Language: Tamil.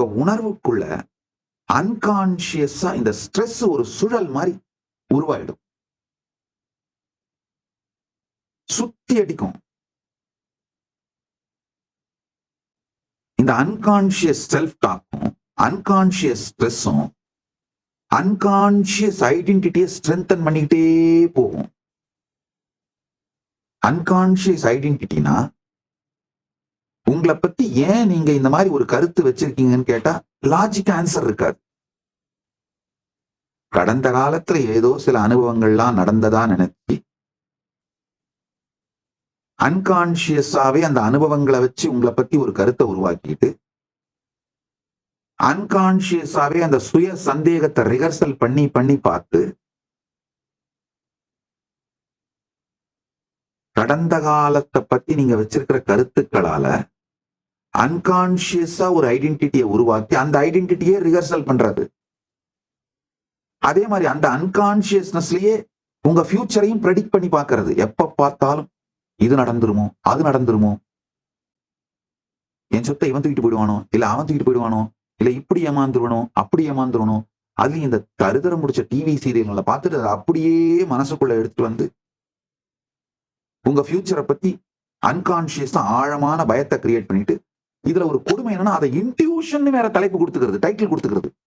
உங்க உணர்வுக்குள்ள அன்கான்சியஸா இந்த ஸ்ட்ரெஸ் ஒரு சுழல் மாதிரி உருவாயிடும், சுத்தி அடிக்கும். இந்த அன்கான்சியஸ் செல்ஃப் டாக்கும் அன்கான்சியஸ் ஸ்ட்ரெஸ்ஸும் அன்கான்சியஸ் ஐடென்டிட்டியை ஸ்ட்ரென்தன் பண்ணிக்கிட்டே போகும். அன்கான்சியஸ் ஐடென்டிட்டினா உங்களை பத்தி ஏன் நீங்க இந்த மாதிரி ஒரு கருத்து வச்சிருக்கீங்கன்னு கேட்டா லாஜிக் ஆன்சர் இருக்காது. கடந்த காலத்துல ஏதோ சில அனுபவங்கள்லாம் நடந்ததா நினைச்சு அன்கான்சியஸாவே அந்த அனுபவங்களை வச்சு உங்களை பத்தி ஒரு கருத்தை உருவாக்கிட்டு அன்கான்சியஸாவே அந்த சுய சந்தேகத்தை ரிஹர்சல் பண்ணி பண்ணி பார்த்து கடந்த காலத்தை பத்தி நீங்க வச்சிருக்கிற கருத்துக்களால அன்கான்சியஸா ஒரு ஐடென்டிட்டியை உருவாக்கி அந்த ஐடென்டிட்டியை ரிஹர்சல் பண்றது. அதே மாதிரி அந்த அன்கான்சியஸ்னஸ்லயே உங்க ஃபியூச்சரையும் ப்ரெடிக்ட் பண்ணி பார்க்கறது. எப்ப பார்த்தாலும் இது நடந்துருமோ, அது நடந்துருமோ, என் சொத்தை இவன் தூக்கிட்டு போயிடுவானோ, இல்ல அவன் தூக்கிட்டு போயிடுவானோ, இல்ல இப்படி ஏமாந்துருவனோ, அப்படி ஏமாந்துருவனோ. அது இந்த தருதரம் முடிச்ச டிவி சீரியல்களை பார்த்துட்டு அதை அப்படியே மனசுக்குள்ள எடுத்துட்டு வந்து உங்க ஃபியூச்சரை பத்தி அன்கான்சியஸா ஆழமான பயத்தை கிரியேட் பண்ணிட்டு, இதுல ஒரு கொடுமை என்னன்னா அதை இன்ட்யூஷன் வேற தலைப்பு கொடுத்துக்கிறது, டைட்டில் கொடுத்துக்கிறது.